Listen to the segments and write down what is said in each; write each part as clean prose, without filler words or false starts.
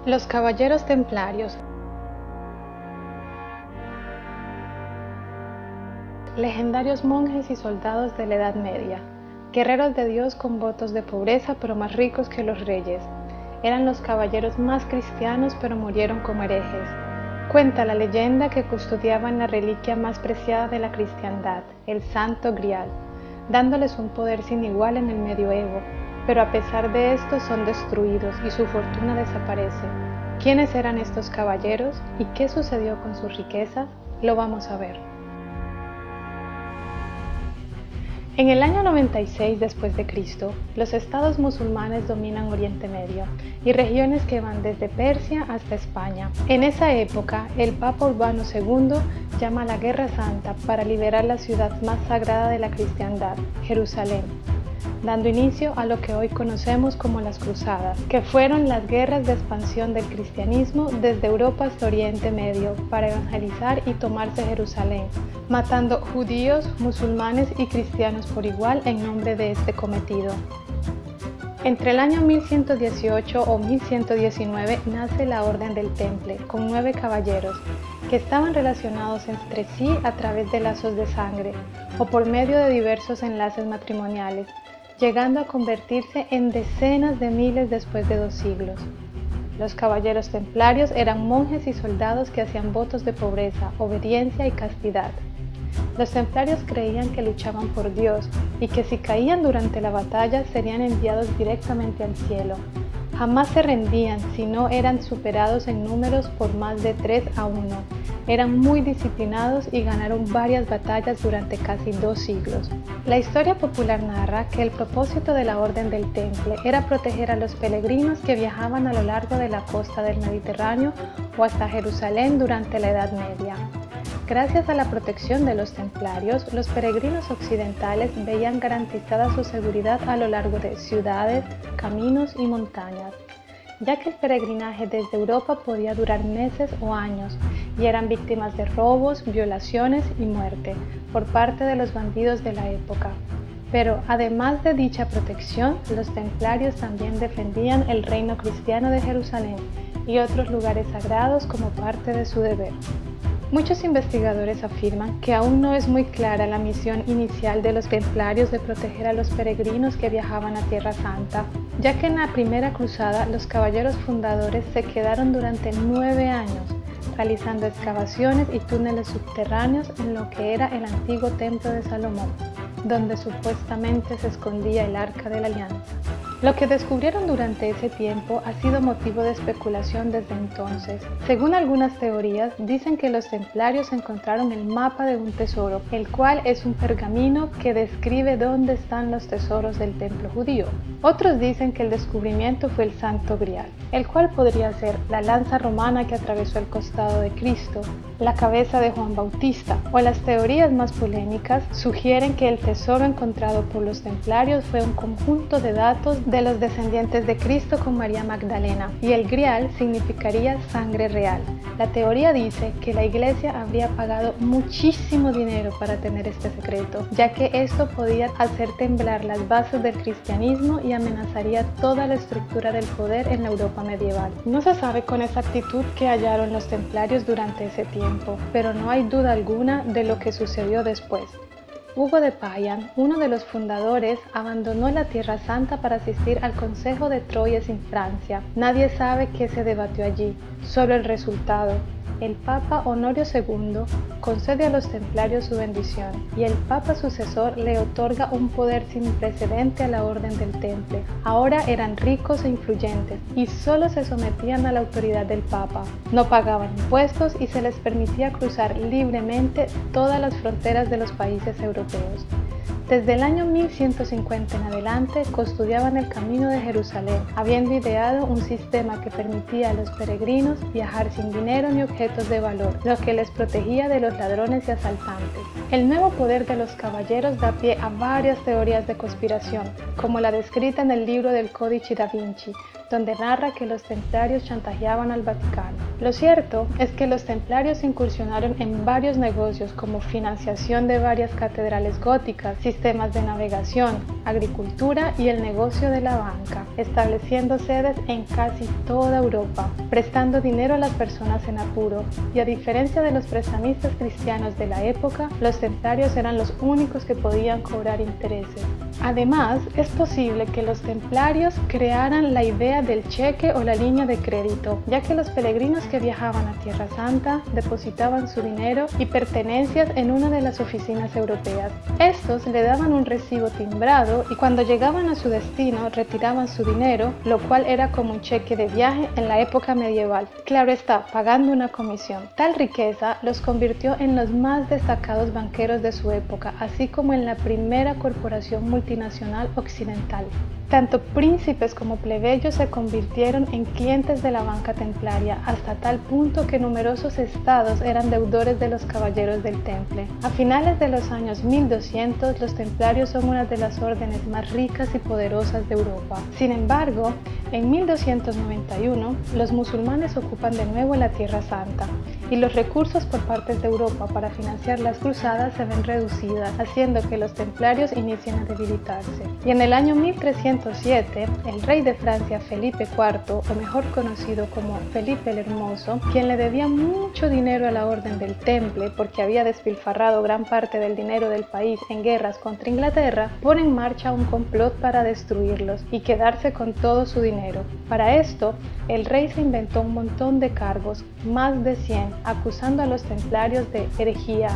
Los Caballeros Templarios. Legendarios monjes y soldados de la Edad Media, guerreros de Dios con votos de pobreza pero más ricos que los reyes. Eran los caballeros más cristianos pero murieron como herejes. Cuenta la leyenda que custodiaban la reliquia más preciada de la cristiandad, el Santo Grial, dándoles un poder sin igual en el medioevo, pero a pesar de esto son destruidos y su fortuna desaparece. ¿Quiénes eran estos caballeros y qué sucedió con sus riquezas? Lo vamos a ver. En el año 96 después de Cristo, los estados musulmanes dominan Oriente Medio y regiones que van desde Persia hasta España. En esa época, el Papa Urbano II llama a la Guerra Santa para liberar la ciudad más sagrada de la cristiandad, Jerusalén, dando inicio a lo que hoy conocemos como las Cruzadas, que fueron las guerras de expansión del cristianismo desde Europa hasta Oriente Medio para evangelizar y tomarse Jerusalén, matando judíos, musulmanes y cristianos por igual en nombre de este cometido. Entre el año 1118 o 1119 nace la Orden del Temple, con 9 caballeros, que estaban relacionados entre sí a través de lazos de sangre o por medio de diversos enlaces matrimoniales, llegando a convertirse en decenas de miles después de 2 siglos. Los caballeros templarios eran monjes y soldados que hacían votos de pobreza, obediencia y castidad. Los templarios creían que luchaban por Dios y que si caían durante la batalla serían enviados directamente al cielo. Jamás se rendían si no eran superados en números por más de 3-1. Eran muy disciplinados y ganaron varias batallas durante casi 2 siglos. La historia popular narra que el propósito de la Orden del Temple era proteger a los peregrinos que viajaban a lo largo de la costa del Mediterráneo o hasta Jerusalén durante la Edad Media. Gracias a la protección de los templarios, los peregrinos occidentales veían garantizada su seguridad a lo largo de ciudades, caminos y montañas, ya que el peregrinaje desde Europa podía durar meses o años y eran víctimas de robos, violaciones y muerte por parte de los bandidos de la época. Pero además de dicha protección, los templarios también defendían el reino cristiano de Jerusalén y otros lugares sagrados como parte de su deber. Muchos investigadores afirman que aún no es muy clara la misión inicial de los templarios de proteger a los peregrinos que viajaban a Tierra Santa, ya que en la primera cruzada los caballeros fundadores se quedaron durante 9 años, realizando excavaciones y túneles subterráneos en lo que era el antiguo templo de Salomón, donde supuestamente se escondía el Arca de la Alianza. Lo que descubrieron durante ese tiempo ha sido motivo de especulación desde entonces. Según algunas teorías, dicen que los templarios encontraron el mapa de un tesoro, el cual es un pergamino que describe dónde están los tesoros del templo judío. Otros dicen que el descubrimiento fue el Santo Grial, el cual podría ser la lanza romana que atravesó el costado de Cristo, la cabeza de Juan Bautista, o las teorías más polémicas sugieren que el tesoro encontrado por los templarios fue un conjunto de datos de los descendientes de Cristo con María Magdalena, y el Grial significaría sangre real. La teoría dice que la iglesia habría pagado muchísimo dinero para tener este secreto, ya que esto podía hacer temblar las bases del cristianismo y amenazaría toda la estructura del poder en la Europa medieval. No se sabe con exactitud qué hallaron los templarios durante ese tiempo, pero no hay duda alguna de lo que sucedió después. Hugo de Payán, uno de los fundadores, abandonó la Tierra Santa para asistir al Consejo de Troyes en Francia. Nadie sabe qué se debatió allí, solo el resultado. El Papa Honorio II concede a los templarios su bendición y el Papa sucesor le otorga un poder sin precedente a la Orden del Temple. Ahora eran ricos e influyentes y solo se sometían a la autoridad del Papa. No pagaban impuestos y se les permitía cruzar libremente todas las fronteras de los países europeos. Desde el año 1150 en adelante custodiaban el camino de Jerusalén, habiendo ideado un sistema que permitía a los peregrinos viajar sin dinero ni objetos de valor, lo que les protegía de los ladrones y asaltantes. El nuevo poder de los caballeros da pie a varias teorías de conspiración, como la descrita en el libro del Codice da Vinci, donde narra que los templarios chantajeaban al Vaticano. Lo cierto es que los templarios incursionaron en varios negocios como financiación de varias catedrales góticas, sistemas de navegación, agricultura y el negocio de la banca, estableciendo sedes en casi toda Europa, prestando dinero a las personas en apuro, y a diferencia de los prestamistas cristianos de la época, los templarios eran los únicos que podían cobrar intereses. Además, es posible que los templarios crearan la idea del cheque o la línea de crédito, ya que los peregrinos que viajaban a Tierra Santa depositaban su dinero y pertenencias en una de las oficinas europeas. Estos le daban un recibo timbrado y cuando llegaban a su destino retiraban su dinero, lo cual era como un cheque de viaje en la época medieval. Claro está, pagando una comisión. Tal riqueza los convirtió en los más destacados banqueros de su época, así como en la primera corporación multinacional occidental. Tanto príncipes como plebeyos se convirtieron en clientes de la banca templaria, hasta tal punto que numerosos estados eran deudores de los caballeros del Temple. A finales de los años 1200, los templarios son una de las órdenes más ricas y poderosas de Europa. Sin embargo, en 1291, los musulmanes ocupan de nuevo la Tierra Santa, y los recursos por parte de Europa para financiar las cruzadas se ven reducidas, haciendo que los templarios inicien a debilitarse. Y en el año 1307, el rey de Francia Felipe IV, o mejor conocido como Felipe el Hermoso, quien le debía mucho dinero a la Orden del Temple porque había despilfarrado gran parte del dinero del país en guerras contra Inglaterra, pone en marcha un complot para destruirlos y quedarse con todo su dinero. Para esto, el rey se inventó un montón de cargos, más de 100, acusando a los templarios de herejía,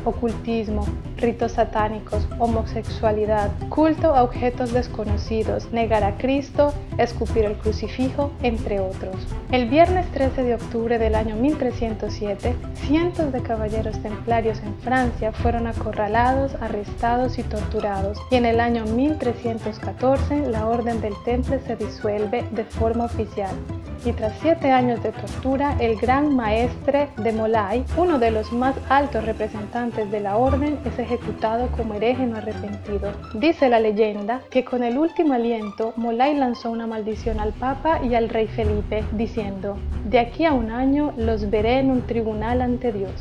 ocultismo, ritos satánicos, homosexualidad, culto a objetos desconocidos, negar a Cristo, escupir el crucifijo, entre otros. El viernes 13 de octubre del año 1307, cientos de caballeros templarios en Francia fueron acorralados, arrestados y torturados, y en el año 1314 la Orden del Temple se disuelve de forma oficial. Y tras 7 años de tortura, el gran maestre de Molay, uno de los más altos representantes de la orden, es ejecutado como hereje no arrepentido. Dice la leyenda que con el último aliento, Molay lanzó una maldición al Papa y al rey Felipe, diciendo: «De aquí a un año los veré en un tribunal ante Dios».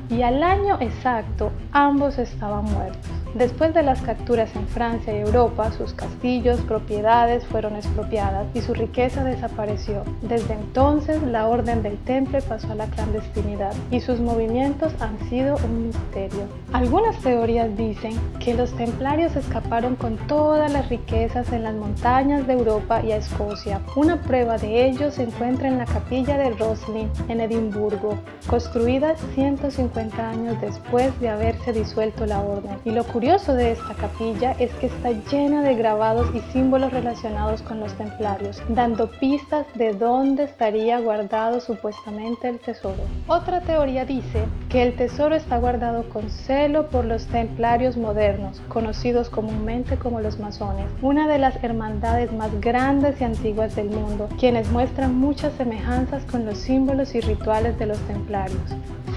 Y al año exacto, ambos estaban muertos. Después de las capturas en Francia y Europa, sus castillos, propiedades fueron expropiadas y su riqueza desapareció. Desde entonces, la Orden del Temple pasó a la clandestinidad y sus movimientos han sido un misterio. Algunas teorías dicen que los templarios escaparon con todas las riquezas en las montañas de Europa y a Escocia. Una prueba de ello se encuentra en la capilla de Roslin, en Edimburgo, construida 150 años después de haberse disuelto la orden. Y lo curioso de esta capilla es que está llena de grabados y símbolos relacionados con los templarios, dando pistas de dónde estaría guardado supuestamente el tesoro. Otra teoría dice que el tesoro está guardado con celo por los templarios modernos, conocidos comúnmente como los masones, una de las hermandades más grandes y antiguas del mundo, quienes muestran muchas semejanzas con los símbolos y rituales de los templarios.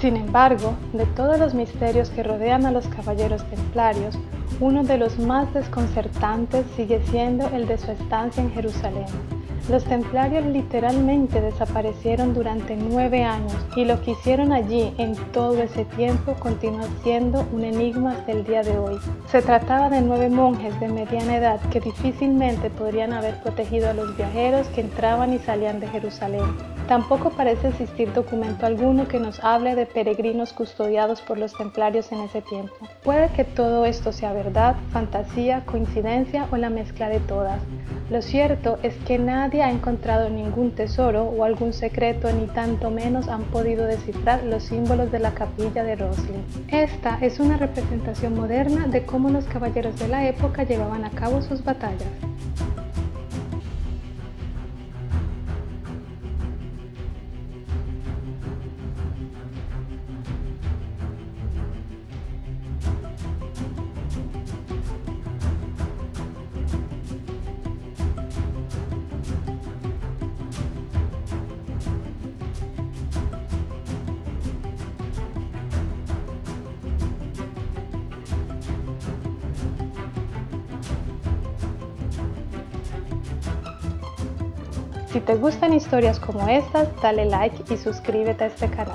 Sin embargo, de todos los misterios que rodean a los caballeros templarios, uno de los más desconcertantes sigue siendo el de su estancia en Jerusalén. Los templarios literalmente desaparecieron durante 9 años y lo que hicieron allí en todo ese tiempo continúa siendo un enigma hasta el día de hoy. Se trataba de 9 monjes de mediana edad que difícilmente podrían haber protegido a los viajeros que entraban y salían de Jerusalén. Tampoco parece existir documento alguno que nos hable de peregrinos custodiados por los templarios en ese tiempo. Puede que todo esto sea verdad, fantasía, coincidencia o la mezcla de todas. Lo cierto es que nadie ha encontrado ningún tesoro o algún secreto, ni tanto menos han podido descifrar los símbolos de la capilla de Roslin. Esta es una representación moderna de cómo los caballeros de la época llevaban a cabo sus batallas. Si te gustan historias como estas, dale like y suscríbete a este canal.